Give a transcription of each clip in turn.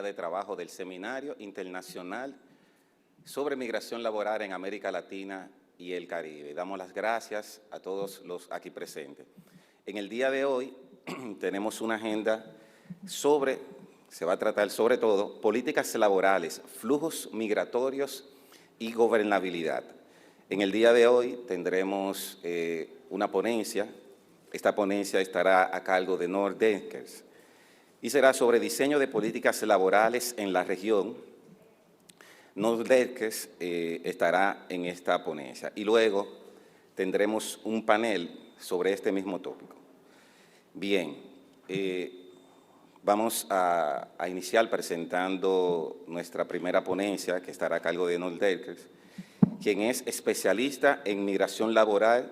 de trabajo del Seminario Internacional sobre Migración Laboral en América Latina y el Caribe. Damos las gracias a todos los aquí presentes. En el día de hoy tenemos una agenda se va a tratar sobre todo políticas laborales, flujos migratorios y gobernabilidad. En el día de hoy tendremos una ponencia. Esta ponencia estará a cargo de Noor Denkers y será sobre diseño de políticas laborales en la región. Noor Denkers estará en esta ponencia y luego tendremos un panel sobre este mismo tópico. Bien, vamos a iniciar presentando nuestra primera ponencia, que estará a cargo de Noor Denkers, quien es especialista en migración laboral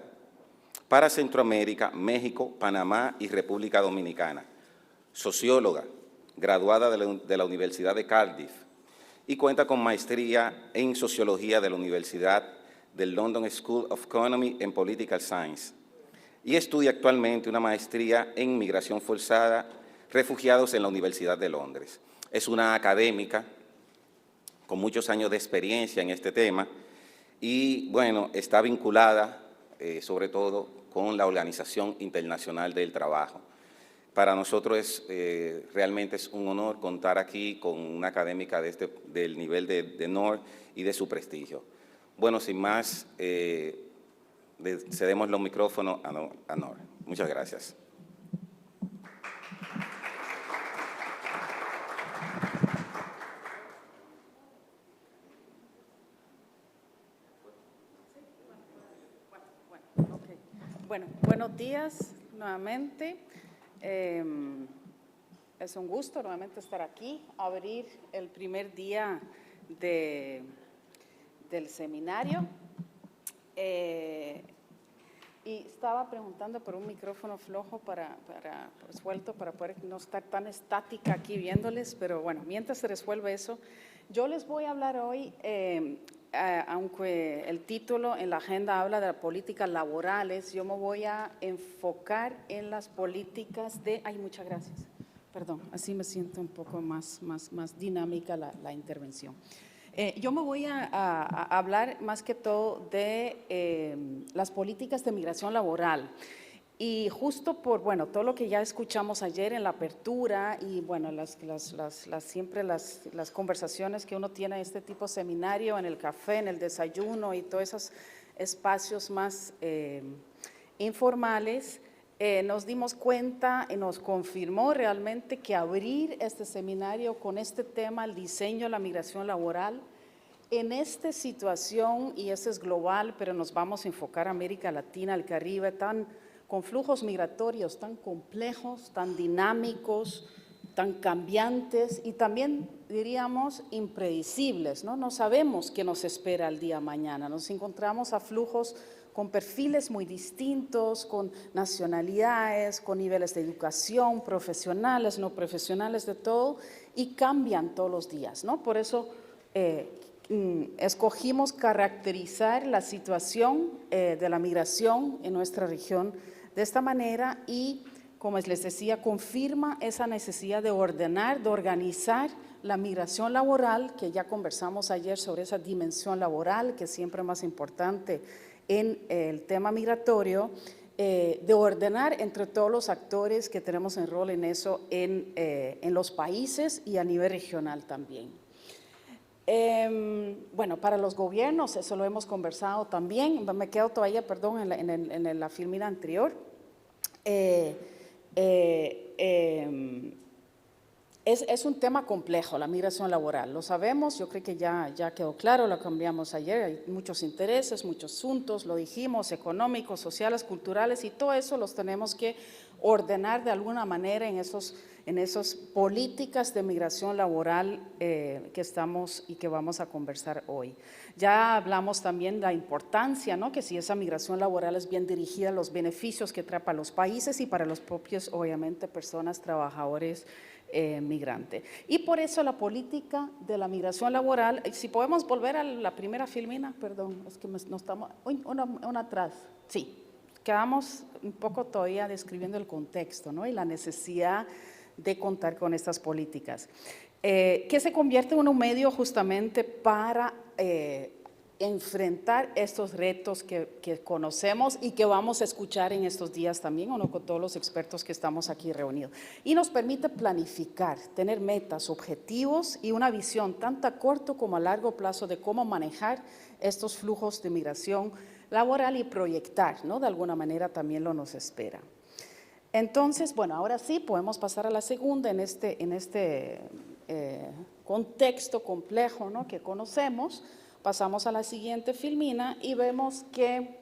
para Centroamérica, México, Panamá y República Dominicana, socióloga, graduada de la Universidad de Cardiff y cuenta con maestría en Sociología de la Universidad del London School of Economy and Political Science y estudia actualmente una maestría en Migración Forzada, Refugiados en la Universidad de Londres. Es una académica con muchos años de experiencia en este tema y, bueno, está vinculada sobre todo con la Organización Internacional del Trabajo. Para nosotros realmente es un honor contar aquí con una académica del nivel de Noor y de su prestigio. Bueno, sin más, cedemos los micrófonos a Noor. Muchas gracias. Bueno, buenos días nuevamente. Es un gusto nuevamente estar aquí, abrir el primer día del seminario. Y estaba preguntando por un micrófono flojo suelto para poder no estar tan estática aquí viéndoles, pero bueno, mientras se resuelve eso, yo les voy a hablar hoy, aunque el título en la agenda habla de las políticas laborales, yo me voy a enfocar en las políticas de… Ay, muchas gracias. Perdón, así me siento un poco más dinámica la intervención. Yo me voy a hablar más que todo de las políticas de migración laboral. Y justo por, bueno, todo lo que ya escuchamos ayer en la apertura y, bueno, siempre las conversaciones que uno tiene en este tipo de seminario, en el café, en el desayuno y todos esos espacios más informales, nos dimos cuenta y nos confirmó realmente que abrir este seminario con este tema, el diseño de la migración laboral, en esta situación, y eso es global, pero nos vamos a enfocar a América Latina, el Caribe, con flujos migratorios tan complejos, tan dinámicos, tan cambiantes y también, diríamos, impredecibles, ¿no? No sabemos qué nos espera el día de mañana. Nos encontramos a flujos con perfiles muy distintos, con nacionalidades, con niveles de educación, profesionales, no profesionales, de todo, y cambian todos los días, ¿no? Por eso escogimos caracterizar la situación de la migración en nuestra región de esta manera y, como les decía, confirma esa necesidad de ordenar, de organizar la migración laboral, que ya conversamos ayer sobre esa dimensión laboral, que es siempre más importante en el tema migratorio, de ordenar entre todos los actores que tenemos en rol en eso en los países y a nivel regional también. Bueno, para los gobiernos, eso lo hemos conversado también, me quedo todavía, perdón, en la filmina anterior. Es un tema complejo, la migración laboral, lo sabemos, yo creo que ya quedó claro, lo cambiamos ayer, hay muchos intereses, muchos asuntos, lo dijimos, económicos, sociales, culturales, y todo eso los tenemos que ordenar de alguna manera en esas políticas de migración laboral que estamos y que vamos a conversar hoy. Ya hablamos también de la importancia, ¿no?, que si esa migración laboral es bien dirigida, los beneficios que trae para los países y para los propios, obviamente, personas, trabajadores migrantes. Y por eso la política de la migración laboral, si podemos volver a la primera filmina, perdón, es que no estamos, una atrás, sí. Quedamos un poco todavía describiendo el contexto, ¿no?, y la necesidad de contar con estas políticas. que se convierte en un medio justamente para enfrentar estos retos que conocemos y que vamos a escuchar en estos días también, o no, con todos los expertos que estamos aquí reunidos. Y nos permite planificar, tener metas, objetivos y una visión tanto a corto como a largo plazo de cómo manejar estos flujos de migración laboral y proyectar, ¿no? De alguna manera también lo nos espera. Entonces, bueno, ahora sí podemos pasar a la segunda en este contexto complejo, ¿no? Que conocemos. Pasamos a la siguiente filmina y vemos que,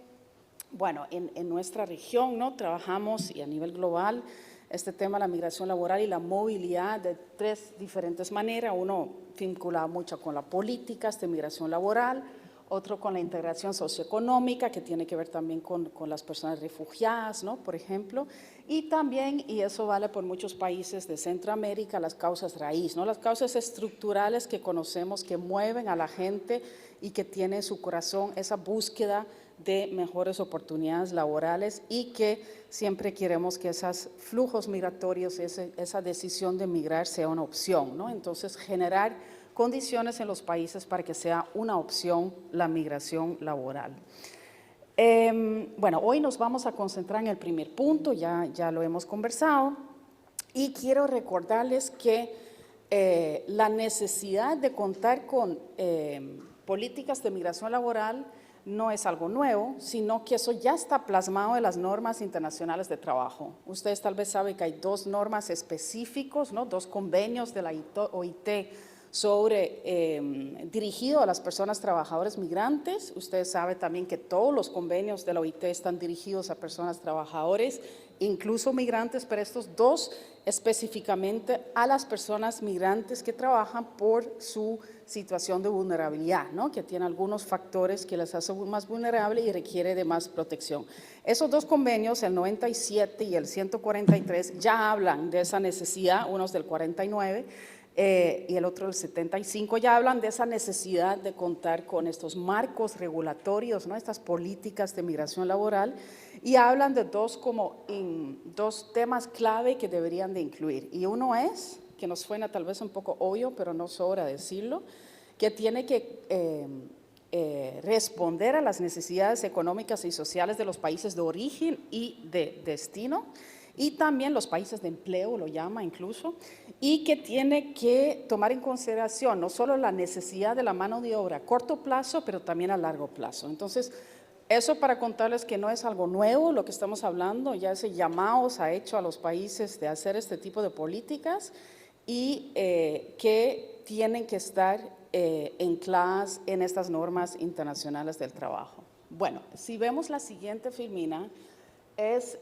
bueno, en nuestra región, ¿no? Trabajamos y a nivel global este tema de la migración laboral y la movilidad de tres diferentes maneras. Uno vinculado mucho con la política de migración laboral, otro con la integración socioeconómica, que tiene que ver también con las personas refugiadas, ¿no? Por ejemplo, y también, y eso vale por muchos países de Centroamérica, las causas raíz, ¿no? Las causas estructurales que conocemos que mueven a la gente y que tiene en su corazón esa búsqueda de mejores oportunidades laborales y que siempre queremos que esos flujos migratorios, esa decisión de migrar sea una opción, ¿no? Entonces, generar condiciones en los países para que sea una opción la migración laboral. Bueno, hoy nos vamos a concentrar en el primer punto, ya lo hemos conversado, y quiero recordarles que la necesidad de contar con políticas de migración laboral no es algo nuevo, sino que eso ya está plasmado en las normas internacionales de trabajo. Ustedes tal vez saben que hay dos normas específicos, ¿no? Dos convenios de la OIT dirigido a las personas trabajadoras migrantes. Usted sabe también que todos los convenios de la OIT están dirigidos a personas trabajadores, incluso migrantes, pero estos dos específicamente a las personas migrantes que trabajan por su situación de vulnerabilidad, ¿no? Que tiene algunos factores que les hacen más vulnerables y requiere de más protección. Esos dos convenios, el 97 y el 143, ya hablan de esa necesidad, uno es del 49, y el otro el 75, ya hablan de esa necesidad de contar con estos marcos regulatorios, ¿no? Estas políticas de migración laboral, y hablan de dos temas clave que deberían de incluir. Y uno es, que nos suena tal vez un poco obvio, pero no sobra decirlo, que tiene que responder a las necesidades económicas y sociales de los países de origen y de destino, y también los países de empleo, lo llama incluso, y que tiene que tomar en consideración no solo la necesidad de la mano de obra a corto plazo, pero también a largo plazo. Entonces, eso para contarles que no es algo nuevo lo que estamos hablando, ya ese llamado se ha hecho a los países de hacer este tipo de políticas y que tienen que estar ancladas en estas normas internacionales del trabajo. Bueno, si vemos la siguiente filmina, es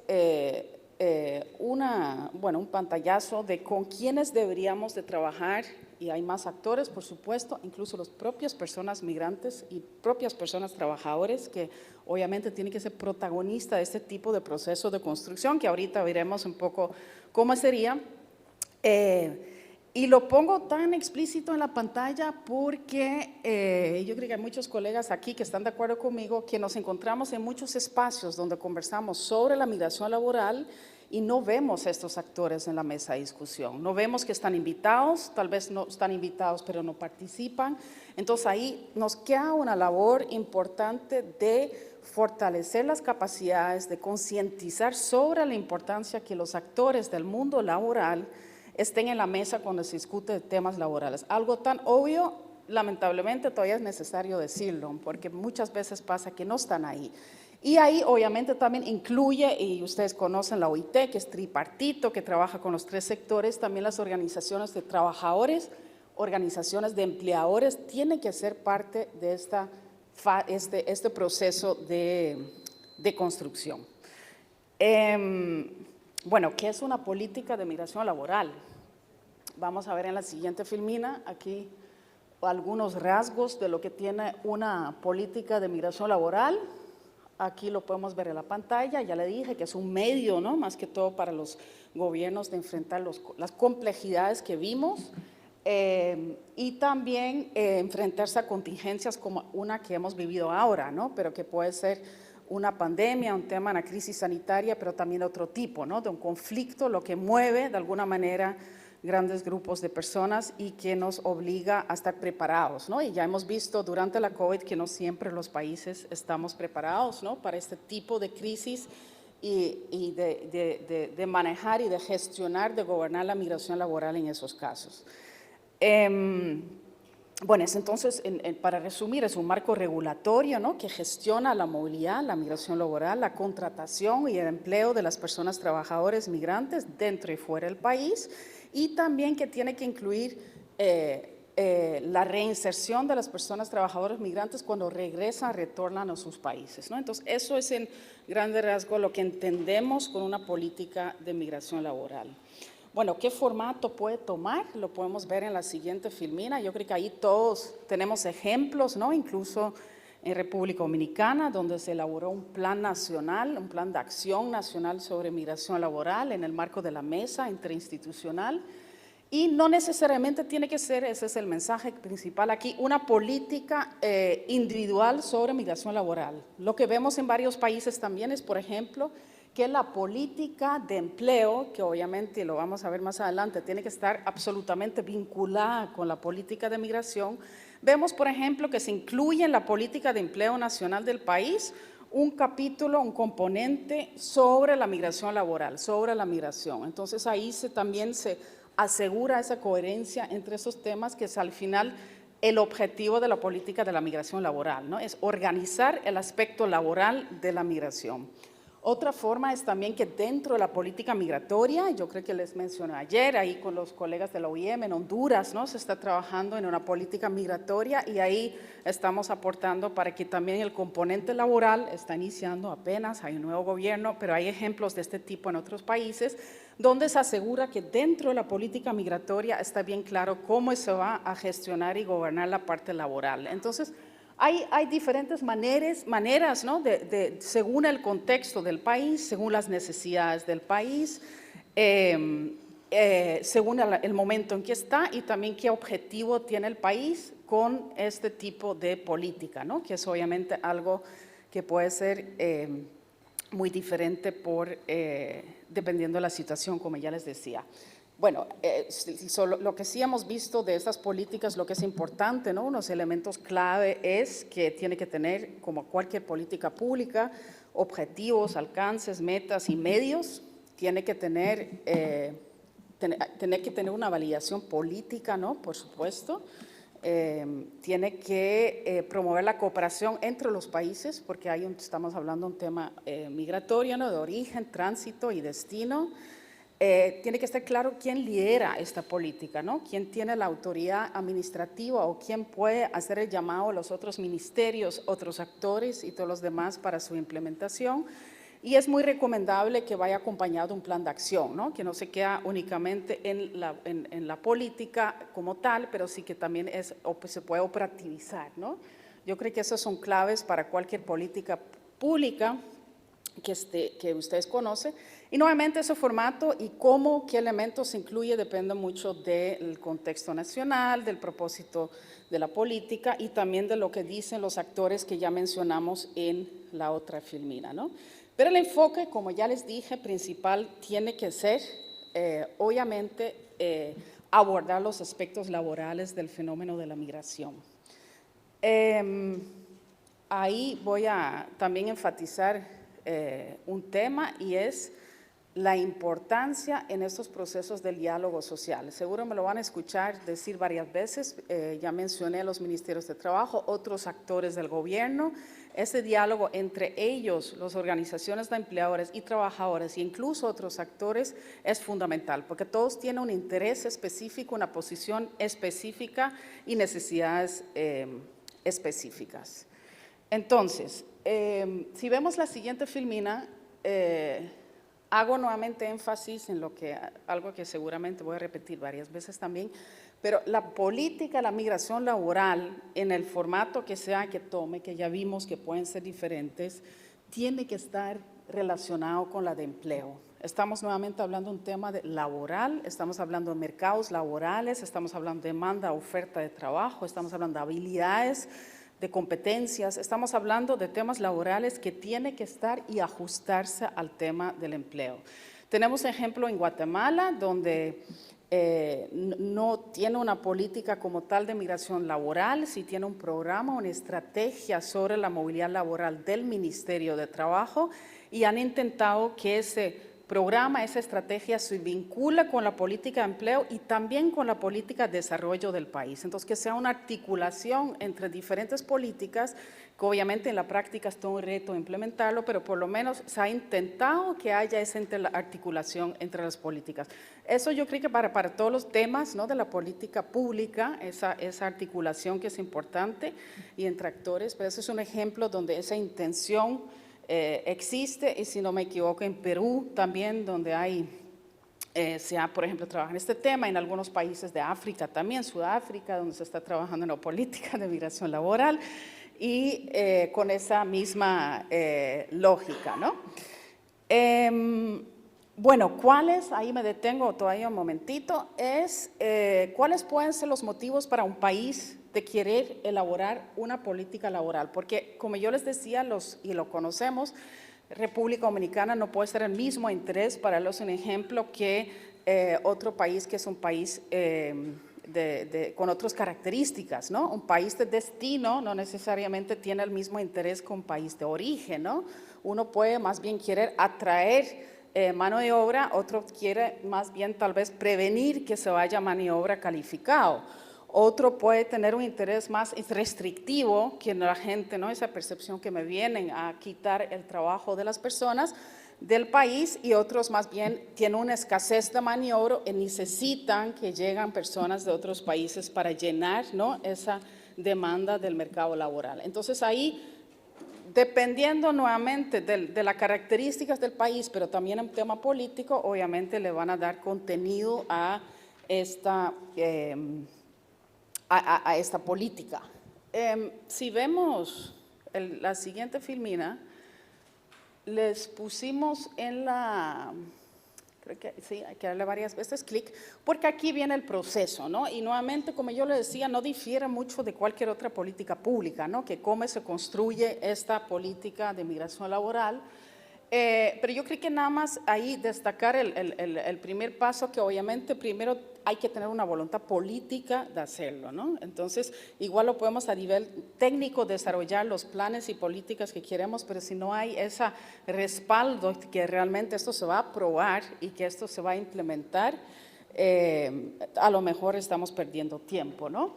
un pantallazo de con quiénes deberíamos de trabajar, y hay más actores, por supuesto, incluso las propias personas migrantes y propias personas trabajadores que obviamente tienen que ser protagonistas de este tipo de proceso de construcción, que ahorita veremos un poco cómo sería. Y lo pongo tan explícito en la pantalla porque yo creo que hay muchos colegas aquí que están de acuerdo conmigo que nos encontramos en muchos espacios donde conversamos sobre la migración laboral y no vemos a estos actores en la mesa de discusión. No vemos que están invitados, tal vez no están invitados pero no participan. Entonces ahí nos queda una labor importante de fortalecer las capacidades, de concientizar sobre la importancia que los actores del mundo laboral estén en la mesa cuando se discute de temas laborales. Algo tan obvio, lamentablemente todavía es necesario decirlo, porque muchas veces pasa que no están ahí. Y ahí obviamente también incluye, y ustedes conocen la OIT, que es tripartito, que trabaja con los tres sectores, también las organizaciones de trabajadores, organizaciones de empleadores, tienen que ser parte de este proceso de construcción. Bueno, ¿qué es una política de migración laboral? Vamos a ver en la siguiente filmina aquí algunos rasgos de lo que tiene una política de migración laboral. Aquí lo podemos ver en la pantalla, ya le dije que es un medio, ¿no? Más que todo para los gobiernos de enfrentar las complejidades que vimos y también enfrentarse a contingencias como una que hemos vivido ahora, ¿no? Pero que puede ser una pandemia, un tema, una crisis sanitaria, pero también otro tipo, ¿no? De un conflicto, lo que mueve de alguna manera grandes grupos de personas y que nos obliga a estar preparados, ¿no? Y ya hemos visto durante la COVID que no siempre los países estamos preparados, ¿no?, para este tipo de crisis y de manejar y de gestionar, de gobernar la migración laboral en esos casos. Bueno, entonces, para resumir, es un marco regulatorio, ¿no?, que gestiona la movilidad, la migración laboral, la contratación y el empleo de las personas trabajadoras migrantes dentro y fuera del país, y también que tiene que incluir la reinserción de las personas trabajadoras migrantes cuando retornan a sus países, ¿no? Entonces, eso es en grandes rasgos lo que entendemos con una política de migración laboral. Bueno, ¿qué formato puede tomar? Lo podemos ver en la siguiente filmina. Yo creo que ahí todos tenemos ejemplos, ¿no? Incluso en República Dominicana, donde se elaboró un plan nacional, un plan de acción nacional sobre migración laboral en el marco de la mesa interinstitucional. Y no necesariamente tiene que ser, ese es el mensaje principal aquí, una política individual sobre migración laboral. Lo que vemos en varios países también es, por ejemplo, que la política de empleo, que obviamente lo vamos a ver más adelante, tiene que estar absolutamente vinculada con la política de migración. Vemos, por ejemplo, que se incluye en la política de empleo nacional del país un capítulo, un componente sobre la migración laboral, sobre la migración. Entonces ahí también se asegura esa coherencia entre esos temas, que es al final el objetivo de la política de la migración laboral, ¿no? Es organizar el aspecto laboral de la migración. Otra forma es también que dentro de la política migratoria, yo creo que les mencioné ayer ahí con los colegas de la OIM en Honduras, ¿no?, se está trabajando en una política migratoria y ahí estamos aportando para que también el componente laboral está iniciando apenas, hay un nuevo gobierno, pero hay ejemplos de este tipo en otros países, donde se asegura que dentro de la política migratoria está bien claro cómo se va a gestionar y gobernar la parte laboral. Entonces, hay diferentes maneras, ¿no?, según el contexto del país, según las necesidades del país, según el momento en que está y también qué objetivo tiene el país con este tipo de política, ¿no?, que es obviamente algo que puede ser muy diferente dependiendo de la situación, como ya les decía. Bueno, lo que sí hemos visto de estas políticas, lo que es importante, ¿no?, unos elementos clave es que tiene que tener, como cualquier política pública, objetivos, alcances, metas y medios. Tiene que tener una validación política, ¿no?, por supuesto. Tiene que promover la cooperación entre los países, porque ahí estamos hablando de un tema migratorio, ¿no?, de origen, tránsito y destino. Tiene que estar claro quién lidera esta política, ¿no?, quién tiene la autoridad administrativa o quién puede hacer el llamado a los otros ministerios, otros actores y todos los demás para su implementación. Y es muy recomendable que vaya acompañado de un plan de acción, ¿no?, que no se queda únicamente en la política como tal, pero sí que también se puede operativizar, ¿no? Yo creo que esas son claves para cualquier política pública que ustedes conocen. Y nuevamente ese formato y qué elementos se incluye depende mucho del contexto nacional, del propósito de la política y también de lo que dicen los actores que ya mencionamos en la otra filmina, ¿no? Pero el enfoque, como ya les dije, principal tiene que ser, obviamente, abordar los aspectos laborales del fenómeno de la migración. Ahí voy a también enfatizar un tema y es la importancia en estos procesos del diálogo social. Seguro me lo van a escuchar decir varias veces, ya mencioné a los ministerios de trabajo, otros actores del gobierno. Ese diálogo entre ellos, las organizaciones de empleadores y trabajadores e incluso otros actores es fundamental porque todos tienen un interés específico, una posición específica y necesidades específicas. Entonces, si vemos la siguiente filmina, hago nuevamente énfasis en algo que seguramente voy a repetir varias veces también, pero la política, la migración laboral, en el formato que sea que tome, que ya vimos que pueden ser diferentes, tiene que estar relacionado con la de empleo. Estamos nuevamente hablando de un tema laboral, estamos hablando de mercados laborales, estamos hablando de demanda, oferta de trabajo, estamos hablando de habilidades, de competencias, estamos hablando de temas laborales que tiene que estar y ajustarse al tema del empleo. Tenemos ejemplo en Guatemala, donde no tiene una política como tal de migración laboral, sí tiene un programa, una estrategia sobre la movilidad laboral del Ministerio de Trabajo, y han intentado que ese programa, esa estrategia se vincula con la política de empleo y también con la política de desarrollo del país. Entonces, que sea una articulación entre diferentes políticas, que obviamente en la práctica es todo un reto implementarlo, pero por lo menos se ha intentado que haya esa articulación entre las políticas. Eso yo creo que para todos los temas, ¿no?, de la política pública, esa articulación que es importante y entre actores, pero ese es un ejemplo donde esa intención existe, y si no me equivoco en Perú también, donde se ha, por ejemplo, trabajado en este tema, en algunos países de África también, Sudáfrica, donde se está trabajando en la política de migración laboral, y con esa misma lógica, ¿no? Bueno, ¿cuáles? Ahí me detengo todavía un momentito. ¿Cuáles pueden ser los motivos para un país de querer elaborar una política laboral? Porque, como yo les decía, y lo conocemos, República Dominicana no puede ser el mismo interés, para darles un ejemplo, que otro país que es un país con otras características, ¿no? Un país de destino no necesariamente tiene el mismo interés que un país de origen, ¿no? Uno puede más bien querer atraer mano de obra, otro quiere más bien tal vez prevenir que se vaya mano de obra calificado. Otro puede tener un interés más restrictivo, que la gente, ¿no?, esa percepción que me vienen a quitar el trabajo de las personas del país, y otros más bien tienen una escasez de mano de obra y necesitan que lleguen personas de otros países para llenar, ¿no?, esa demanda del mercado laboral. Entonces ahí, dependiendo nuevamente de las características del país, pero también en tema político, obviamente le van a dar contenido a esta política. Si vemos la siguiente filmina, les pusimos en creo que sí, hay que darle varias veces clic, porque aquí viene el proceso, ¿no? Y nuevamente, como yo le decía, no difiere mucho de cualquier otra política pública, ¿no?, que cómo se construye esta política de migración laboral. Pero yo creo que nada más ahí destacar el primer paso, que obviamente primero hay que tener una voluntad política de hacerlo, ¿no? Entonces, igual lo podemos a nivel técnico desarrollar los planes y políticas que queremos, pero si no hay ese respaldo que realmente esto se va a aprobar y que esto se va a implementar, a lo mejor estamos perdiendo tiempo, ¿no?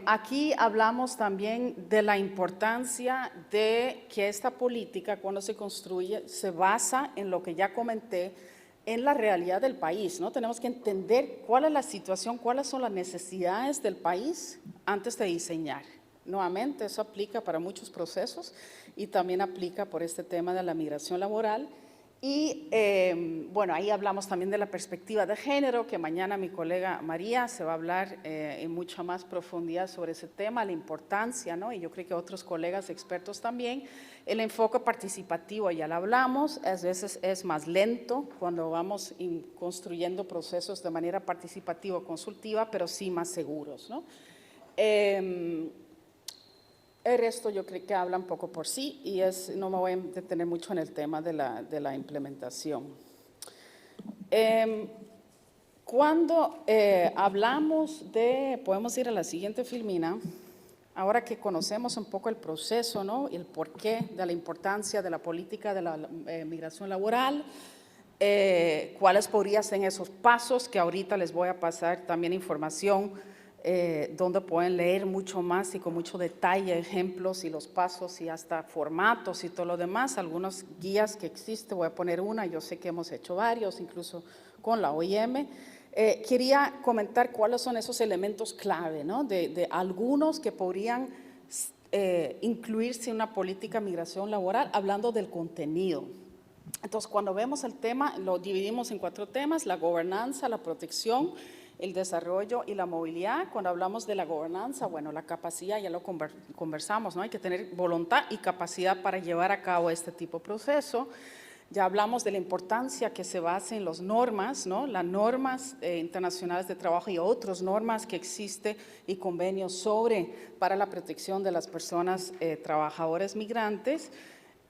Aquí hablamos también de la importancia de que esta política, cuando se construye, se basa en lo que ya comenté, en la realidad del país, ¿no? Tenemos que entender cuál es la situación, cuáles son las necesidades del país antes de diseñar. Nuevamente, eso aplica para muchos procesos y también aplica por este tema de la migración laboral. Y bueno, ahí hablamos también de la perspectiva de género, que mañana mi colega María se va a hablar en mucha más profundidad sobre ese tema, la importancia, ¿no? Y yo creo que otros colegas expertos también. El enfoque participativo, ya lo hablamos, a veces es más lento cuando vamos construyendo procesos de manera participativa o consultiva, pero sí más seguros, ¿no? El resto yo creo que habla un poco por sí, y no me voy a detener mucho en el tema de la implementación. Cuando hablamos podemos ir a la siguiente filmina, ahora que conocemos un poco el proceso, ¿no?, y el porqué de la importancia de la política de la migración laboral, cuáles podrían ser esos pasos, que ahorita les voy a pasar también información donde pueden leer mucho más y con mucho detalle, ejemplos y los pasos y hasta formatos y todo lo demás, algunas guías que existen, voy a poner una, yo sé que hemos hecho varios, incluso con la OIM. Quería comentar cuáles son esos elementos clave, ¿no?, de algunos que podrían incluirse en una política de migración laboral, hablando del contenido. Entonces, cuando vemos el tema, lo dividimos en 4 temas: la gobernanza, la protección, el desarrollo y la movilidad. Cuando hablamos de la gobernanza, bueno, la capacidad, ya lo conversamos, ¿no? Hay que tener voluntad y capacidad para llevar a cabo este tipo de proceso. Ya hablamos de la importancia que se base en las normas, ¿no?, las normas internacionales de trabajo y otras normas que existen y convenios para la protección de las personas trabajadoras migrantes.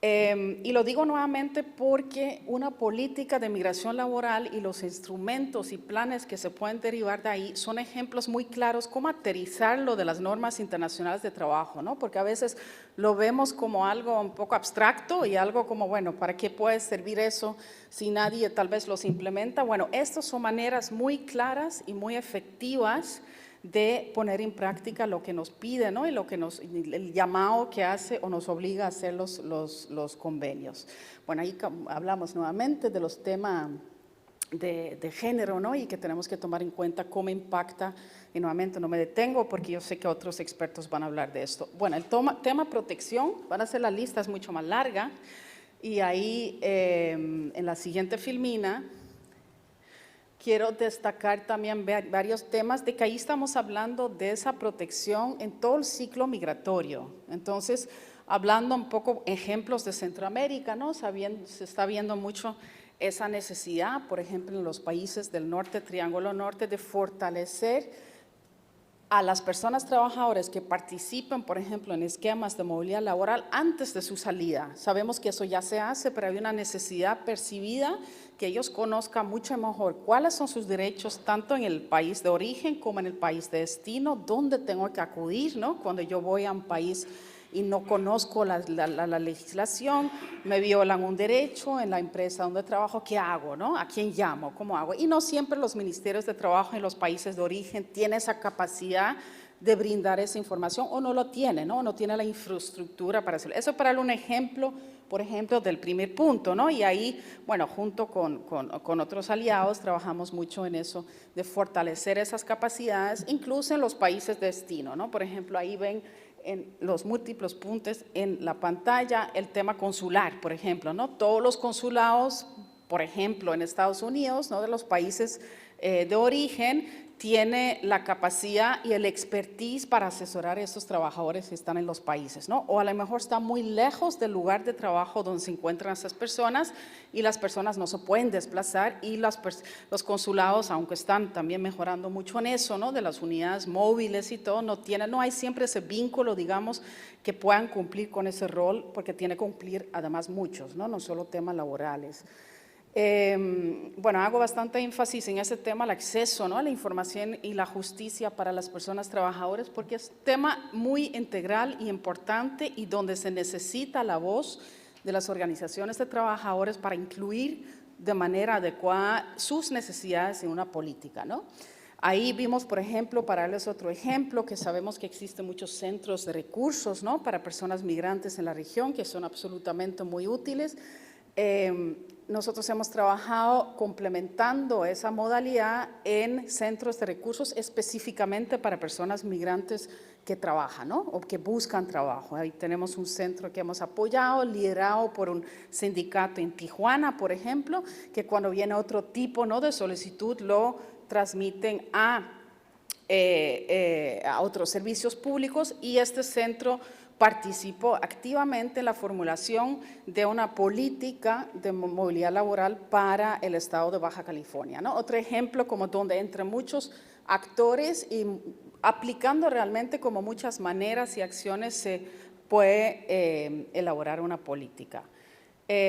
Y lo digo nuevamente porque una política de migración laboral y los instrumentos y planes que se pueden derivar de ahí son ejemplos muy claros cómo aterrizarlo de las normas internacionales de trabajo, ¿no? Porque a veces lo vemos como algo un poco abstracto y algo como, bueno, ¿para qué puede servir eso si nadie tal vez los implementa? Bueno, estas son maneras muy claras y muy efectivas de poner en práctica lo que nos pide, ¿no? Y lo que el llamado que hace o nos obliga a hacer los convenios. Bueno, ahí hablamos nuevamente de los temas de género, ¿no? Y que tenemos que tomar en cuenta cómo impacta, y nuevamente no me detengo porque yo sé que otros expertos van a hablar de esto. Bueno, el tema protección, van a ser la lista, es mucho más larga, y ahí en la siguiente filmina quiero destacar también varios temas de que ahí estamos hablando de esa protección en todo el ciclo migratorio. Entonces, hablando un poco ejemplos de Centroamérica, ¿no? Se está viendo mucho esa necesidad, por ejemplo, en los países del norte, Triángulo Norte, de fortalecer a las personas trabajadoras que participen, por ejemplo, en esquemas de movilidad laboral antes de su salida. Sabemos que eso ya se hace, pero hay una necesidad percibida que ellos conozcan mucho mejor cuáles son sus derechos, tanto en el país de origen como en el país de destino, dónde tengo que acudir, ¿no? Cuando yo voy a un país y no conozco la legislación, me violan un derecho en la empresa donde trabajo, ¿qué hago, no? ¿A quién llamo? ¿Cómo hago? Y no siempre los ministerios de trabajo en los países de origen tienen esa capacidad de brindar esa información o no lo tienen, ¿no? No tiene la infraestructura para hacerlo. Eso para darle un ejemplo, por ejemplo, del primer punto, ¿no? Y ahí, bueno, junto con otros aliados trabajamos mucho en eso, de fortalecer esas capacidades, incluso en los países de destino, ¿no? Por ejemplo, ahí ven en los múltiples puntos en la pantalla el tema consular, por ejemplo, ¿no? Todos los consulados, por ejemplo, en Estados Unidos, ¿no? De los países de origen, tiene la capacidad y el expertise para asesorar a estos trabajadores que están en los países, ¿no? O a lo mejor está muy lejos del lugar de trabajo donde se encuentran esas personas y las personas no se pueden desplazar y los consulados, aunque están también mejorando mucho en eso, ¿no? De las unidades móviles y todo, no hay siempre ese vínculo, digamos, que puedan cumplir con ese rol, porque tiene que cumplir además muchos, ¿no? No solo temas laborales. Bueno, hago bastante énfasis en ese tema, el acceso, ¿no? A la información y la justicia para las personas trabajadoras, porque es un tema muy integral y importante y donde se necesita la voz de las organizaciones de trabajadores para incluir de manera adecuada sus necesidades en una política, ¿no? Ahí vimos, por ejemplo, para darles otro ejemplo, que sabemos que existen muchos centros de recursos, ¿no? Para personas migrantes en la región, que son absolutamente muy útiles. Nosotros hemos trabajado complementando esa modalidad en centros de recursos específicamente para personas migrantes que trabajan, ¿no? O que buscan trabajo. Ahí tenemos un centro que hemos apoyado, liderado por un sindicato en Tijuana, por ejemplo, que cuando viene otro tipo, ¿no? de solicitud lo transmiten a otros servicios públicos, y este centro participó activamente en la formulación de una política de movilidad laboral para el estado de Baja California, ¿no? Otro ejemplo como donde entre muchos actores y aplicando realmente como muchas maneras y acciones se puede elaborar una política.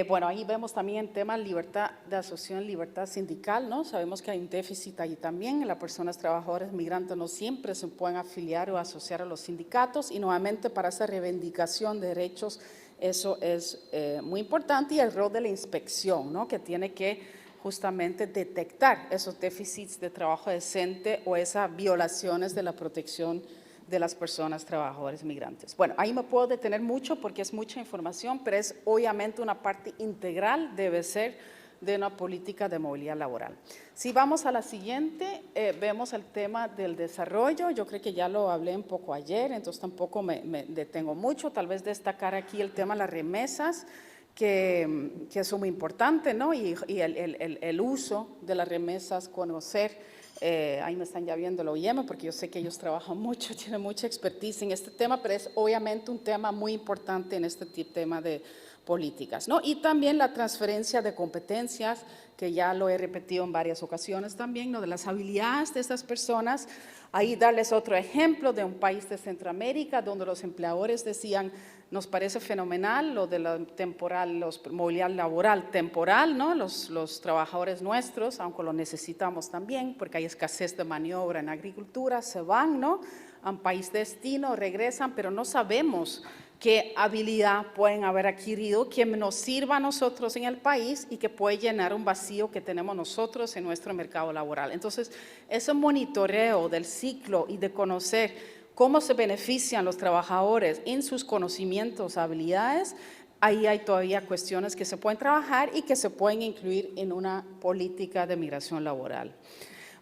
Bueno, ahí vemos también el tema libertad de asociación, libertad sindical, ¿no? Sabemos que hay un déficit ahí también, las personas trabajadoras migrantes no siempre se pueden afiliar o asociar a los sindicatos, y nuevamente para esa reivindicación de derechos eso es muy importante, y el rol de la inspección, ¿no? Que tiene que justamente detectar esos déficits de trabajo decente o esas violaciones de la protección de las personas trabajadoras migrantes. Bueno, ahí me puedo detener mucho porque es mucha información, pero es obviamente una parte integral, debe ser, de una política de movilidad laboral. Si vamos a la siguiente, vemos el tema del desarrollo. Yo creo que ya lo hablé un poco ayer, entonces tampoco me detengo mucho. Tal vez destacar aquí el tema de las remesas, que es muy importante, ¿no? Y el uso de las remesas, conocer. Ahí me están ya viendo la OIM, porque yo sé que ellos trabajan mucho, tienen mucha expertise en este tema, pero es obviamente un tema muy importante en este tema de políticas, ¿no? Y también la transferencia de competencias, que ya lo he repetido en varias ocasiones también, ¿no? De las habilidades de estas personas. Ahí darles otro ejemplo de un país de Centroamérica donde los empleadores decían, Nos parece fenomenal lo de la temporal, movilidad laboral temporal, ¿no? Los trabajadores nuestros, aunque lo necesitamos también, porque hay escasez de maniobra en agricultura, se van, ¿no? A un país destino, regresan, pero no sabemos qué habilidad pueden haber adquirido que nos sirva a nosotros en el país y que puede llenar un vacío que tenemos nosotros en nuestro mercado laboral. Entonces, ese monitoreo del ciclo y de conocer cómo se benefician los trabajadores en sus conocimientos, habilidades, ahí hay todavía cuestiones que se pueden trabajar y que se pueden incluir en una política de migración laboral.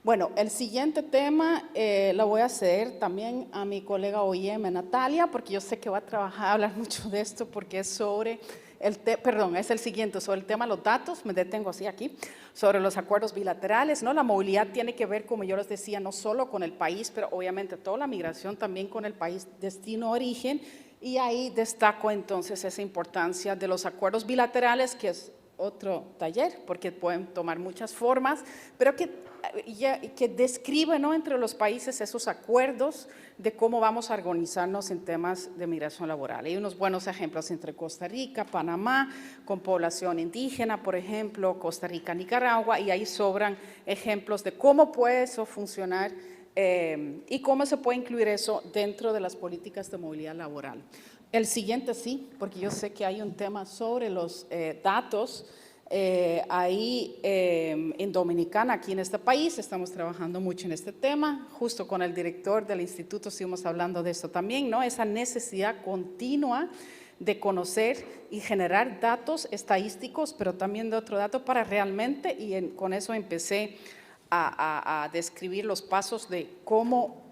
Bueno, el siguiente tema lo voy a hacer también a mi colega OIM, Natalia, porque yo sé que va a hablar mucho de esto, porque es sobre es el siguiente, sobre el tema de los datos, me detengo así aquí, sobre los acuerdos bilaterales, ¿no? La movilidad tiene que ver, como yo les decía, no solo con el país, pero obviamente toda la migración también con el país destino-origen, y ahí destaco entonces esa importancia de los acuerdos bilaterales, que es otro taller, porque pueden tomar muchas formas, pero que describe, ¿no?, entre los países esos acuerdos de cómo vamos a organizarnos en temas de migración laboral. Hay unos buenos ejemplos entre Costa Rica, Panamá, con población indígena, por ejemplo, Costa Rica, Nicaragua, y ahí sobran ejemplos de cómo puede eso funcionar y cómo se puede incluir eso dentro de las políticas de movilidad laboral. El siguiente sí, porque yo sé que hay un tema sobre los datos. Ahí en Dominicana, aquí en este país, estamos trabajando mucho en este tema. Justo con el director del instituto estuvimos hablando de esto también, ¿no? Esa necesidad continua de conocer y generar datos estadísticos, pero también de otro dato para realmente, y con eso empecé a describir los pasos de cómo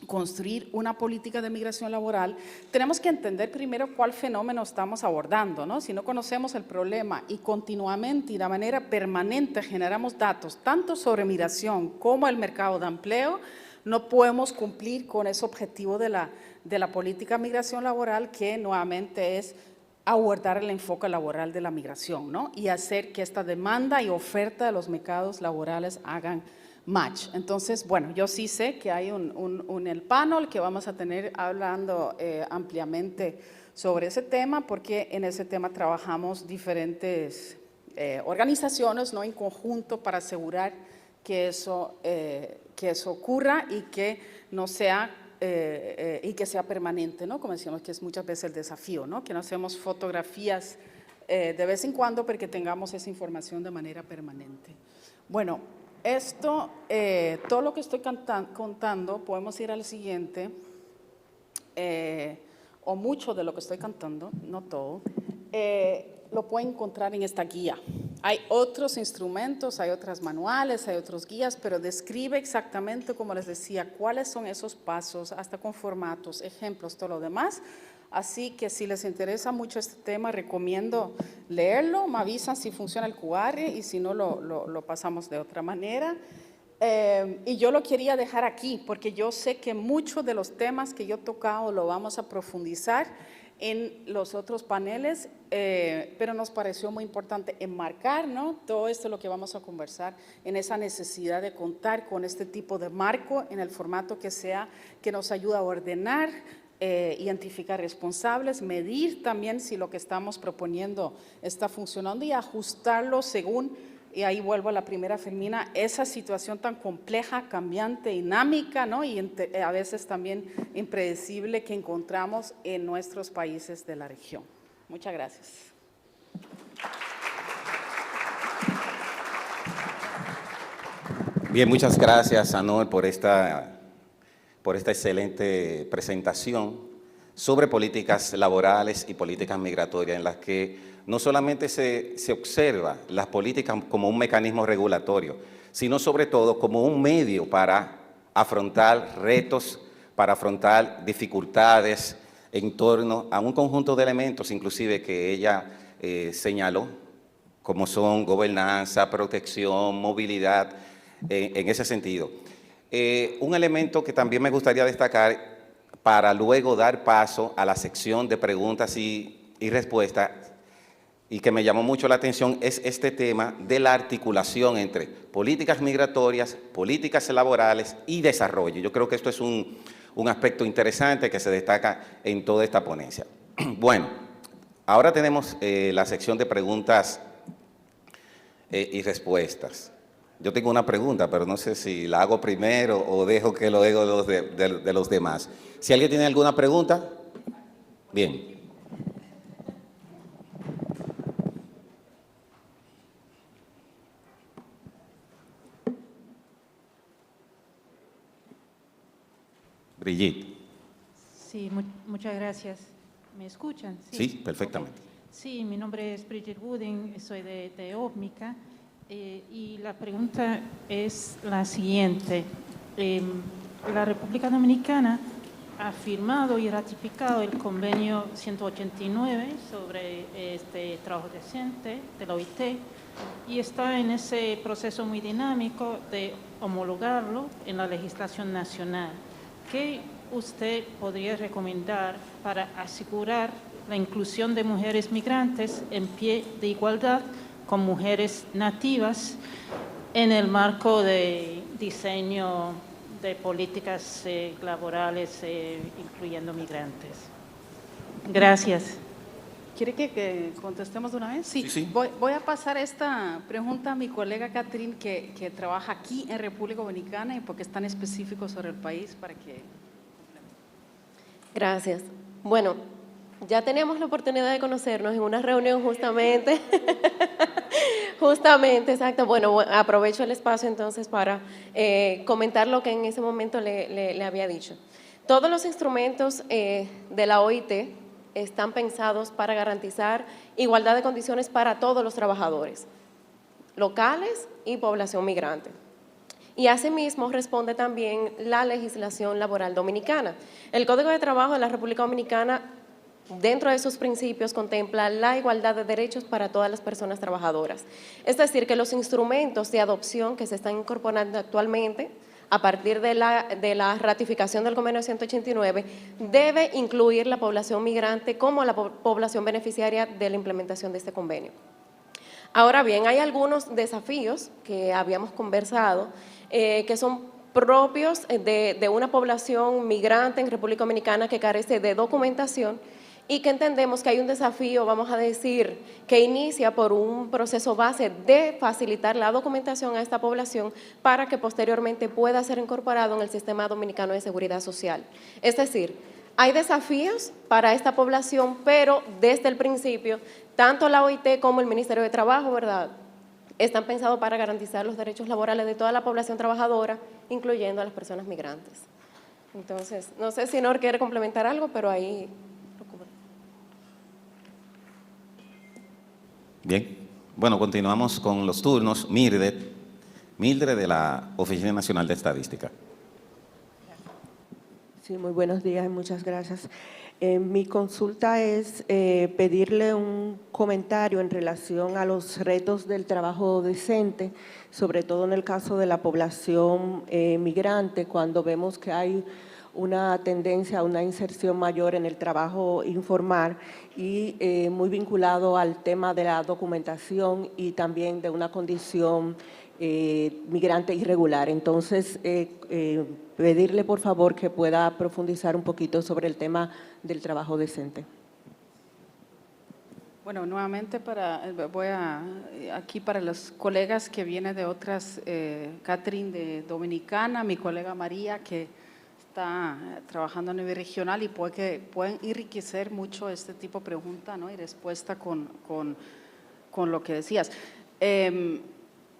construir una política de migración laboral. Tenemos que entender primero cuál fenómeno estamos abordando, ¿no? Si no conocemos el problema y continuamente y de manera permanente generamos datos tanto sobre migración como el mercado de empleo, no podemos cumplir con ese objetivo de la política de migración laboral, que nuevamente es abordar el enfoque laboral de la migración, ¿no? Y hacer que esta demanda y oferta de los mercados laborales hagan match. Entonces, bueno, yo sí sé que hay el panel que vamos a tener hablando ampliamente sobre ese tema, porque en ese tema trabajamos diferentes organizaciones, ¿no?, en conjunto para asegurar que eso ocurra y que no sea y que sea permanente, ¿no? Como decíamos, que es muchas veces el desafío, ¿no? Que no hacemos fotografías de vez en cuando, pero que tengamos esa información de manera permanente. Bueno, esto, todo lo que estoy contando, podemos ir al siguiente, o mucho de lo que estoy contando, no todo, lo pueden encontrar en esta guía. Hay otros instrumentos, hay otros manuales, hay otros guías, pero describe exactamente, como les decía, cuáles son esos pasos, hasta con formatos, ejemplos, todo lo demás. Así que si les interesa mucho este tema, recomiendo leerlo, me avisan si funciona el QR y si no lo pasamos de otra manera. Y yo lo quería dejar aquí porque yo sé que muchos de los temas que yo he tocado lo vamos a profundizar en los otros paneles, pero nos pareció muy importante enmarcar, ¿no?, todo esto lo que vamos a conversar en esa necesidad de contar con este tipo de marco en el formato que sea, que nos ayuda a ordenar, identificar responsables, medir también si lo que estamos proponiendo está funcionando y ajustarlo según, y ahí vuelvo a la primera Fermina, esa situación tan compleja, cambiante, dinámica, ¿no?, y a veces también impredecible que encontramos en nuestros países de la región. Muchas gracias. Bien, muchas gracias, Anol, por esta excelente presentación sobre políticas laborales y políticas migratorias, en las que no solamente se observa las políticas como un mecanismo regulatorio, sino sobre todo como un medio para afrontar retos, para afrontar dificultades en torno a un conjunto de elementos, inclusive que ella señaló, como son gobernanza, protección, movilidad, en ese sentido. Un elemento que también me gustaría destacar para luego dar paso a la sección de preguntas y respuestas, y que me llamó mucho la atención, es este tema de la articulación entre políticas migratorias, políticas laborales y desarrollo. Yo creo que esto es un aspecto interesante que se destaca en toda esta ponencia. Bueno, ahora tenemos la sección de preguntas y respuestas. Yo tengo una pregunta, pero no sé si la hago primero o dejo que lo haga de los demás. Si alguien tiene alguna pregunta, bien. Brigitte. Sí, muchas gracias. ¿Me escuchan? Sí, perfectamente. Okay. Sí, mi nombre es Brigitte Wooden, soy de OVMICA, y la pregunta es la siguiente. La República Dominicana ha firmado y ratificado el convenio 189 sobre este trabajo decente de la OIT y está en ese proceso muy dinámico de homologarlo en la legislación nacional. ¿Qué usted podría recomendar para asegurar la inclusión de mujeres migrantes en pie de igualdad con mujeres nativas en el marco de diseño de políticas laborales incluyendo migrantes? Gracias. ¿Quiere que contestemos de una vez? Sí, sí. Voy a pasar esta pregunta a mi colega Catherine, que trabaja aquí en República Dominicana y porque es tan específico sobre el país para que… Gracias. Bueno, ya tenemos la oportunidad de conocernos en una reunión justamente. Justamente, exacto. Bueno, aprovecho el espacio entonces para comentar lo que en ese momento le había dicho. Todos los instrumentos de la OIT están pensados para garantizar igualdad de condiciones para todos los trabajadores, locales y población migrante. Y asimismo responde también la legislación laboral dominicana. El Código de Trabajo de la República Dominicana, dentro de sus principios, contempla la igualdad de derechos para todas las personas trabajadoras. Es decir, que los instrumentos de adopción que se están incorporando actualmente, a partir de la ratificación del convenio 189, debe incluir la población migrante como la población beneficiaria de la implementación de este convenio. Ahora bien, hay algunos desafíos que habíamos conversado que son propios de una población migrante en República Dominicana que carece de documentación y que entendemos que hay un desafío, vamos a decir, que inicia por un proceso base de facilitar la documentación a esta población para que posteriormente pueda ser incorporado en el Sistema Dominicano de Seguridad Social. Es decir, hay desafíos para esta población, pero desde el principio, tanto la OIT como el Ministerio de Trabajo, ¿verdad?, están pensados para garantizar los derechos laborales de toda la población trabajadora, incluyendo a las personas migrantes. Entonces, no sé si Nor quiere complementar algo, pero ahí lo cubro. Bien. Bueno, continuamos con los turnos. Mildred de la Oficina Nacional de Estadística. Sí, muy buenos días y muchas gracias. Mi consulta es pedirle un comentario en relación a los retos del trabajo decente, sobre todo en el caso de la población migrante, cuando vemos que hay una tendencia a una inserción mayor en el trabajo informal y muy vinculado al tema de la documentación y también de una condición migrante irregular. Entonces, pedirle por favor que pueda profundizar un poquito sobre el tema del trabajo decente. Bueno, nuevamente aquí para los colegas que vienen de otras, Catherine de Dominicana, mi colega María que está trabajando a nivel regional y pueden enriquecer mucho este tipo de pregunta, ¿no?, y respuesta con lo que decías.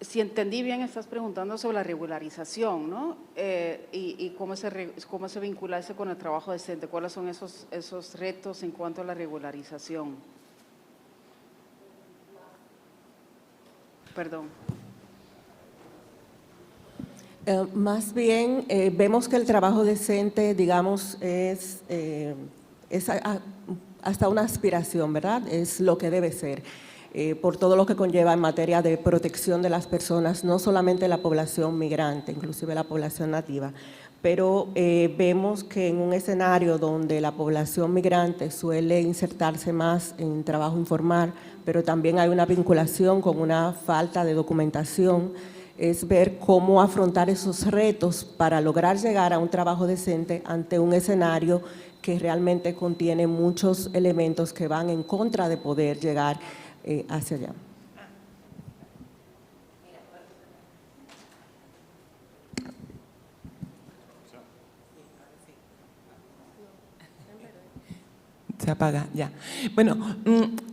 Si entendí bien, estás preguntando sobre la regularización, ¿no? Y cómo se vincula eso con el trabajo decente. ¿Cuáles son esos retos en cuanto a la regularización? Perdón. Más bien, vemos que el trabajo decente, digamos, es hasta una aspiración, ¿verdad? Es lo que debe ser. Por todo lo que conlleva en materia de protección de las personas, no solamente la población migrante, inclusive la población nativa, pero vemos que en un escenario donde la población migrante suele insertarse más en trabajo informal, pero también hay una vinculación con una falta de documentación, es ver cómo afrontar esos retos para lograr llegar a un trabajo decente ante un escenario que realmente contiene muchos elementos que van en contra de poder llegar hacia allá. Se apaga, ya. Bueno,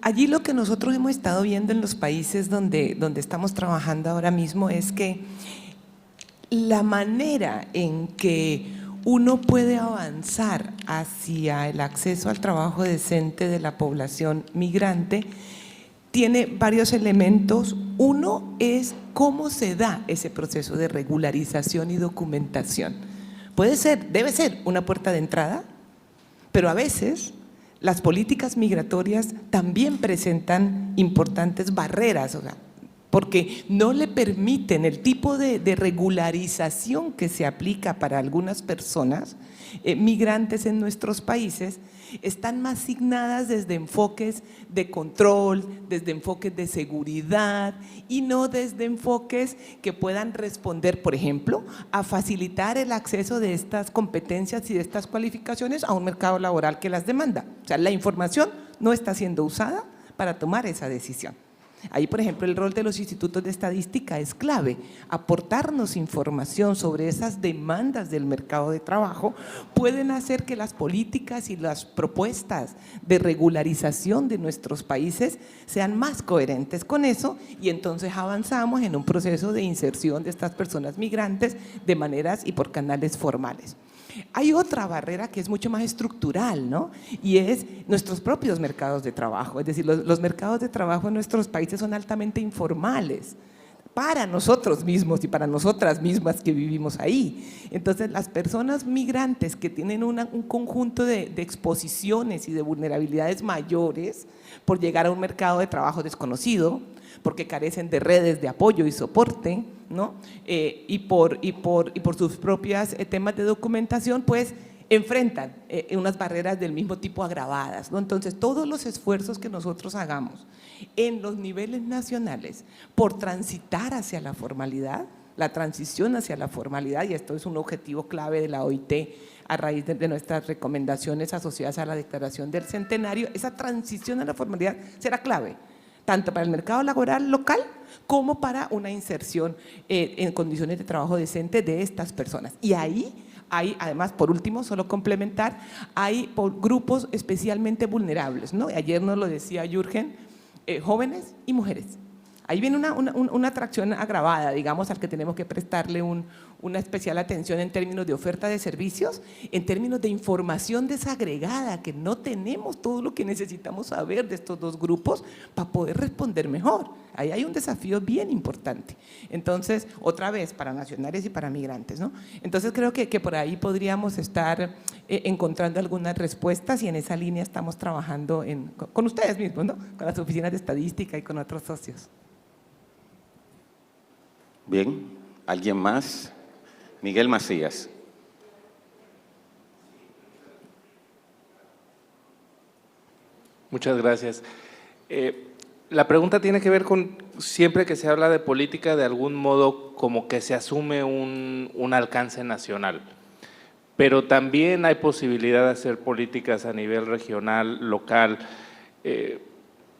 allí lo que nosotros hemos estado viendo en los países donde estamos trabajando ahora mismo es que la manera en que uno puede avanzar hacia el acceso al trabajo decente de la población migrante tiene varios elementos. Uno es cómo se da ese proceso de regularización y documentación. Puede ser, debe ser una puerta de entrada, pero a veces las políticas migratorias también presentan importantes barreras, o sea, porque no le permiten el tipo de regularización que se aplica para algunas personas migrantes en nuestros países, están más asignadas desde enfoques de control, desde enfoques de seguridad y no desde enfoques que puedan responder, por ejemplo, a facilitar el acceso de estas competencias y de estas cualificaciones a un mercado laboral que las demanda. O sea, la información no está siendo usada para tomar esa decisión. Ahí, por ejemplo, el rol de los institutos de estadística es clave, aportarnos información sobre esas demandas del mercado de trabajo pueden hacer que las políticas y las propuestas de regularización de nuestros países sean más coherentes con eso y entonces avanzamos en un proceso de inserción de estas personas migrantes de maneras y por canales formales. Hay otra barrera que es mucho más estructural, ¿no? Y es nuestros propios mercados de trabajo, es decir, los mercados de trabajo en nuestros países son altamente informales para nosotros mismos y para nosotras mismas que vivimos ahí. Entonces, las personas migrantes que tienen un conjunto de exposiciones y de vulnerabilidades mayores por llegar a un mercado de trabajo desconocido, porque carecen de redes de apoyo y soporte, ¿no? Y por sus propios temas de documentación, pues enfrentan unas barreras del mismo tipo agravadas, ¿no? Entonces, todos los esfuerzos que nosotros hagamos en los niveles nacionales por transitar hacia la formalidad, la transición hacia la formalidad, y esto es un objetivo clave de la OIT a raíz de nuestras recomendaciones asociadas a la Declaración del Centenario, esa transición a la formalidad será clave, tanto para el mercado laboral local como para una inserción en condiciones de trabajo decente de estas personas. Y ahí hay, además, por último, solo complementar, hay grupos especialmente vulnerables, ¿no? Ayer nos lo decía Jürgen, jóvenes y mujeres. Ahí viene una atracción agravada, digamos, al que tenemos que prestarle una especial atención en términos de oferta de servicios, en términos de información desagregada, que no tenemos todo lo que necesitamos saber de estos dos grupos para poder responder mejor. Ahí hay un desafío bien importante. Entonces, otra vez, para nacionales y para migrantes, ¿no? Entonces, creo que por ahí podríamos estar encontrando algunas respuestas y en esa línea estamos trabajando con ustedes mismos, ¿no? Con las oficinas de estadística y con otros socios. Bien, ¿alguien más? Miguel Macías. Muchas gracias. La pregunta tiene que ver con, siempre que se habla de política, de algún modo como que se asume un alcance nacional, pero también hay posibilidad de hacer políticas a nivel regional, local.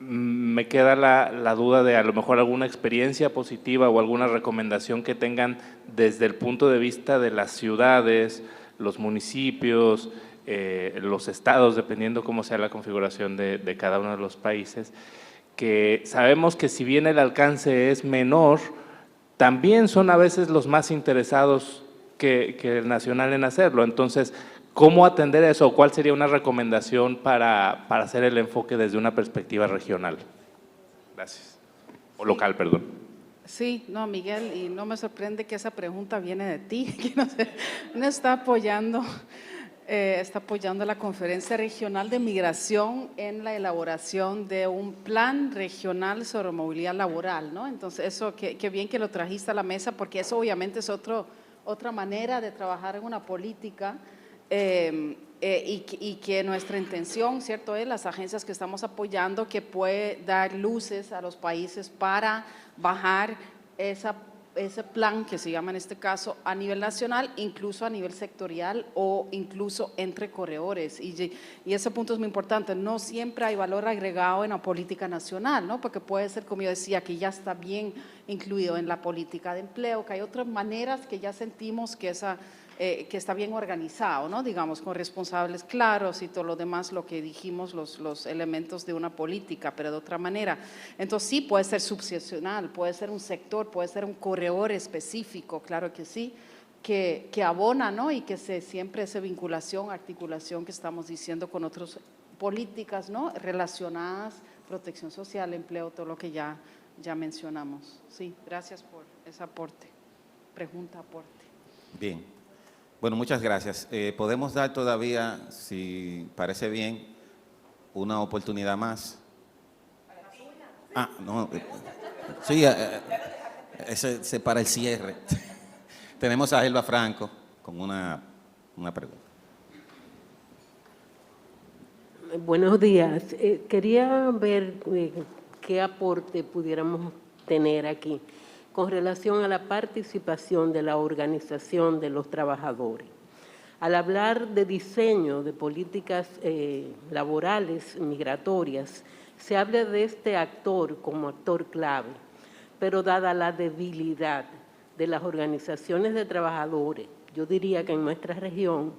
Me queda la duda de a lo mejor alguna experiencia positiva o alguna recomendación que tengan desde el punto de vista de las ciudades, los municipios, los estados, dependiendo cómo sea la configuración de cada uno de los países, que sabemos que si bien el alcance es menor, también son a veces los más interesados que el nacional en hacerlo. Entonces, ¿cómo atender eso? ¿Cuál sería una recomendación para hacer el enfoque desde una perspectiva regional? Gracias. O local, perdón. Sí, no, Miguel, y no me sorprende que esa pregunta viene de ti, que no está apoyando la Conferencia Regional de Migración en la elaboración de un plan regional sobre movilidad laboral, ¿no? Entonces, eso, qué bien que lo trajiste a la mesa, porque eso obviamente es otra manera de trabajar en una política. Y que nuestra intención, ¿cierto?, es las agencias que estamos apoyando, que puede dar luces a los países para bajar esa ese plan que se llama en este caso a nivel nacional, incluso a nivel sectorial o incluso entre corredores. Y ese punto es muy importante, no siempre hay valor agregado en la política nacional, ¿no? Porque puede ser, como yo decía, que ya está bien incluido en la política de empleo, que hay otras maneras que ya sentimos que que está bien organizado, ¿no? Digamos, con responsables claros y todo lo demás, lo que dijimos, los elementos de una política, pero de otra manera. Entonces sí, puede ser subsesional, puede ser un sector, puede ser un corredor específico, claro que sí, que abona, ¿no? Y que siempre esa vinculación, articulación que estamos diciendo con otras políticas, ¿no? Relacionadas, protección social, empleo, todo lo que ya mencionamos. Sí, gracias por ese aporte, aporte. Bien. Bueno, muchas gracias. Podemos dar todavía, si parece bien, una oportunidad más. Ah, no. Sí, ese para el cierre. Tenemos a Elba Franco con una pregunta. Buenos días. Quería ver qué aporte pudiéramos tener aquí con relación a la participación de la organización de los trabajadores. Al hablar de diseño de políticas laborales migratorias, se habla de este actor como actor clave, pero dada la debilidad de las organizaciones de trabajadores, yo diría que en nuestra región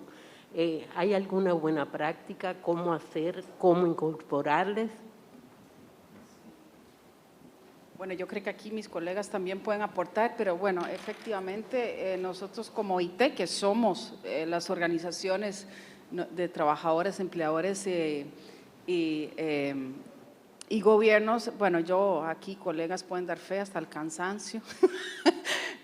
¿hay alguna buena práctica? ¿Cómo hacer? ¿Cómo incorporarles? Bueno, yo creo que aquí mis colegas también pueden aportar, pero bueno, efectivamente nosotros como OIT, que somos las organizaciones de trabajadores, empleadores y gobiernos, bueno, yo aquí colegas pueden dar fe hasta el cansancio,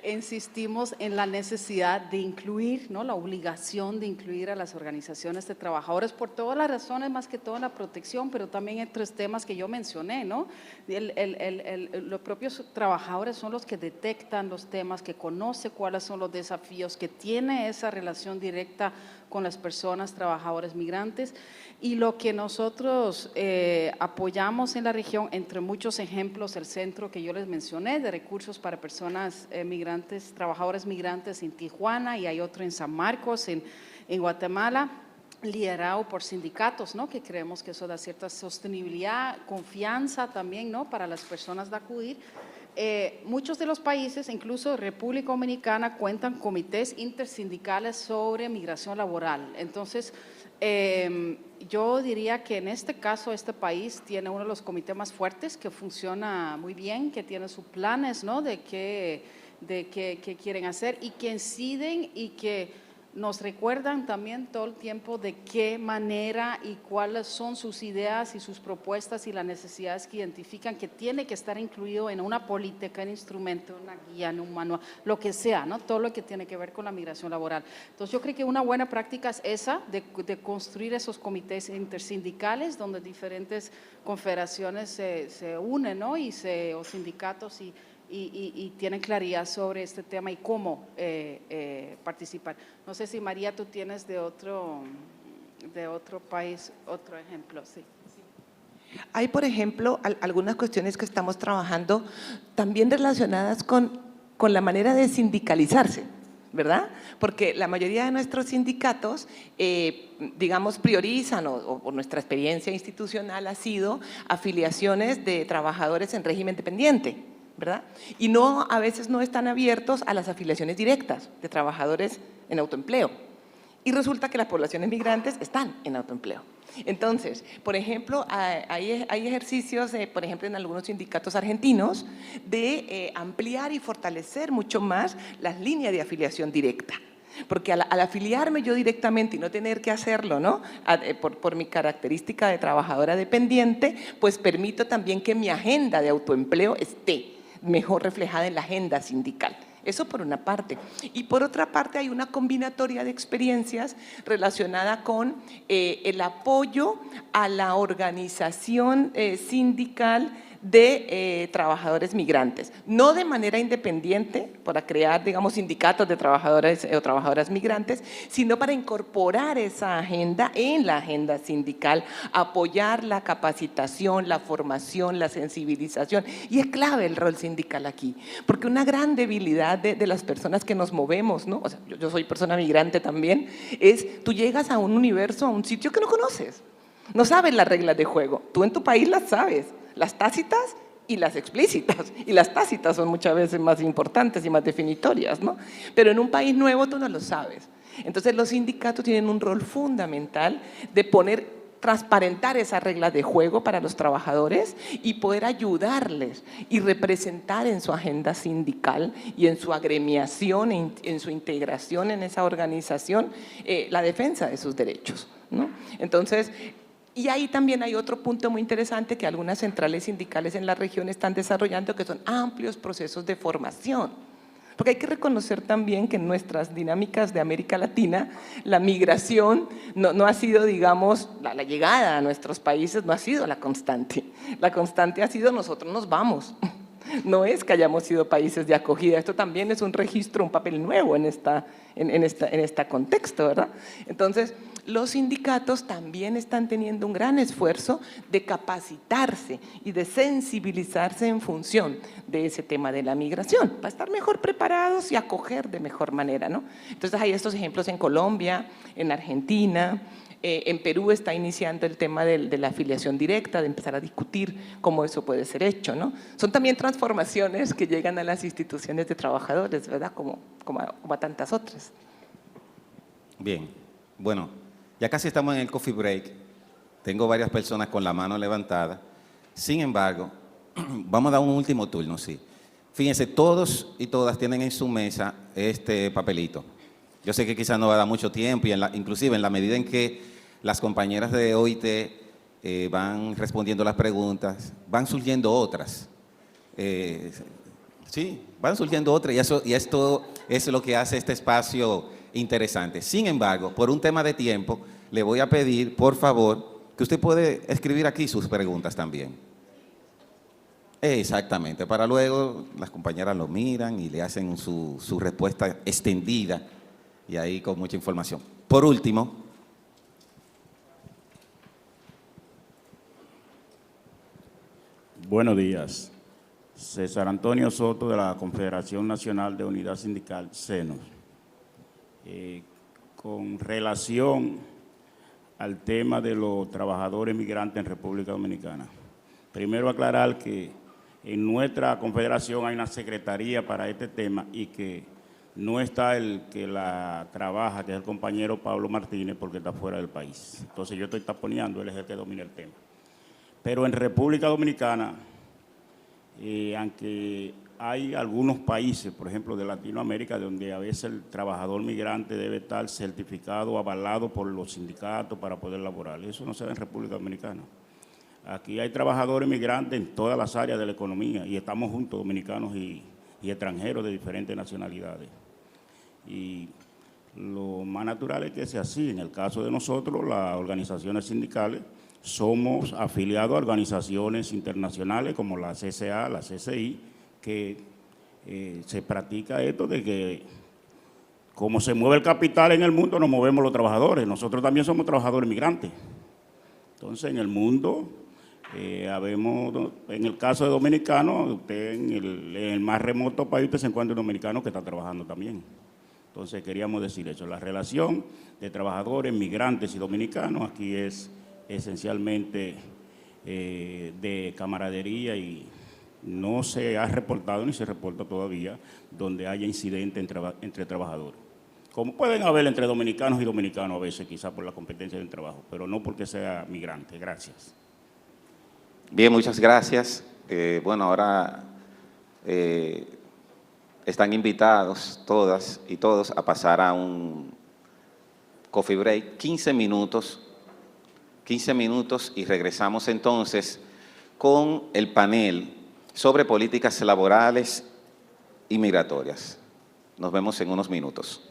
insistimos en la necesidad de incluir, ¿no? La obligación de incluir a las organizaciones de trabajadores por todas las razones, más que todo en la protección, pero también en tres temas que yo mencioné, ¿no? Los propios trabajadores son los que detectan los temas, que conocen cuáles son los desafíos, que tiene esa relación directa con las personas, trabajadores migrantes, y lo que nosotros apoyamos en la región, entre muchos ejemplos, el centro que yo les mencioné de recursos para personas migrantes, trabajadores migrantes en Tijuana, y hay otro en San Marcos, en Guatemala, liderado por sindicatos, ¿no? Que creemos que eso da cierta sostenibilidad, confianza también, ¿no? Para las personas de acudir. Muchos de los países, incluso República Dominicana, cuentan comités intersindicales sobre migración laboral. Entonces, yo diría que en este caso este país tiene uno de los comités más fuertes, que funciona muy bien, que tiene sus planes, ¿no? de qué quieren hacer, y que inciden y que nos recuerdan también todo el tiempo de qué manera y cuáles son sus ideas y sus propuestas y las necesidades que identifican, que tiene que estar incluido en una política, en un instrumento, en una guía, en un manual, lo que sea, ¿no? Todo lo que tiene que ver con la migración laboral. Entonces yo creo que una buena práctica es esa, de construir esos comités intersindicales donde diferentes confederaciones se unen, ¿no? O sindicatos y tienen claridad sobre este tema y cómo participar. No sé si María, tú tienes de otro país otro ejemplo. Sí. Hay, por ejemplo, algunas cuestiones que estamos trabajando también relacionadas con la manera de sindicalizarse, ¿verdad? Porque la mayoría de nuestros sindicatos, digamos, priorizan o nuestra experiencia institucional ha sido afiliaciones de trabajadores en régimen dependiente, ¿verdad? Y a veces no están abiertos a las afiliaciones directas de trabajadores en autoempleo. Y resulta que las poblaciones migrantes están en autoempleo. Entonces, por ejemplo, hay ejercicios, por ejemplo, en algunos sindicatos argentinos, de ampliar y fortalecer mucho más las líneas de afiliación directa. Porque al afiliarme yo directamente y no tener que hacerlo, ¿no? Por mi característica de trabajadora dependiente, pues permito también que mi agenda de autoempleo esté mejor reflejada en la agenda sindical. Eso por una parte. Y por otra parte hay una combinatoria de experiencias relacionada con el apoyo a la organización sindical de trabajadores migrantes, no de manera independiente para crear, digamos, sindicatos de trabajadores o trabajadoras migrantes, sino para incorporar esa agenda en la agenda sindical, apoyar la capacitación, la formación, la sensibilización. Y es clave el rol sindical aquí, porque una gran debilidad de las personas que nos movemos, ¿no? O sea, yo soy persona migrante también, es tú llegas a un universo, a un sitio que no conoces, no sabes las reglas de juego, tú en tu país las sabes, las tácitas y las explícitas, y las tácitas son muchas veces más importantes y más definitorias, ¿no? Pero en un país nuevo tú no lo sabes. Entonces los sindicatos tienen un rol fundamental de transparentar esas reglas de juego para los trabajadores y poder ayudarles y representar en su agenda sindical y en su agremiación, en su integración en esa organización, la defensa de sus derechos, ¿no? Entonces, y ahí también hay otro punto muy interesante que algunas centrales sindicales en la región están desarrollando, que son amplios procesos de formación. Porque hay que reconocer también que en nuestras dinámicas de América Latina, la migración no ha sido, digamos, la llegada a nuestros países no ha sido la constante. La constante ha sido nosotros nos vamos. No es que hayamos sido países de acogida, esto también es un registro, un papel nuevo en este contexto, ¿verdad? Entonces, los sindicatos también están teniendo un gran esfuerzo de capacitarse y de sensibilizarse en función de ese tema de la migración, para estar mejor preparados y acoger de mejor manera, ¿no? Entonces hay estos ejemplos en Colombia, en Argentina, en Perú está iniciando el tema de la afiliación directa, de empezar a discutir cómo eso puede ser hecho, ¿no? Son también transformaciones que llegan a las instituciones de trabajadores, ¿verdad? Como a tantas otras. Bien, bueno, ya casi estamos en el coffee break. Tengo varias personas con la mano levantada. Sin embargo, vamos a dar un último turno, sí. Fíjense, todos y todas tienen en su mesa este papelito. Yo sé que quizás no va a dar mucho tiempo y inclusive en la medida en que las compañeras de OIT van respondiendo las preguntas, van surgiendo otras. Sí, van surgiendo otras y esto es lo que hace este espacio interesante. Sin embargo, por un tema de tiempo, le voy a pedir, por favor, que usted puede escribir aquí sus preguntas también. Exactamente, para luego las compañeras lo miran y le hacen su respuesta extendida y ahí con mucha información. Por último, buenos días. César Antonio Soto de la Confederación Nacional de Unidad Sindical, CENUS. Con relación al tema de los trabajadores migrantes en República Dominicana, primero aclarar que en nuestra confederación hay una secretaría para este tema y que no está el que la trabaja, que es el compañero Pablo Martínez, porque está fuera del país. Entonces yo estoy taponeando, él es el que domina el tema. Pero en República Dominicana, aunque hay algunos países, por ejemplo de Latinoamérica, donde a veces el trabajador migrante debe estar certificado o avalado por los sindicatos para poder laborar. Eso no se da en República Dominicana. Aquí hay trabajadores migrantes en todas las áreas de la economía y estamos juntos, dominicanos y extranjeros de diferentes nacionalidades. Y lo más natural es que sea así. En el caso de nosotros, las organizaciones sindicales, somos afiliados a organizaciones internacionales como la CCA, la CCI, que se practica esto de que como se mueve el capital en el mundo, nos movemos los trabajadores. Nosotros también somos trabajadores migrantes. Entonces, en el mundo, habemos, en el caso de dominicanos, usted en el más remoto país usted se encuentra un dominicano que está trabajando también. Entonces, queríamos decir eso. La relación de trabajadores migrantes y dominicanos aquí es esencialmente de camaradería y no se ha reportado ni se reporta todavía donde haya incidente entre trabajadores. Como pueden haber entre dominicanos y dominicanos a veces, quizás por la competencia del trabajo, pero no porque sea migrante. Gracias. Bien, muchas gracias. Bueno, ahora están invitados todas y todos a pasar a un coffee break, 15 minutos y regresamos entonces con el panel sobre políticas laborales y migratorias. Nos vemos en unos minutos.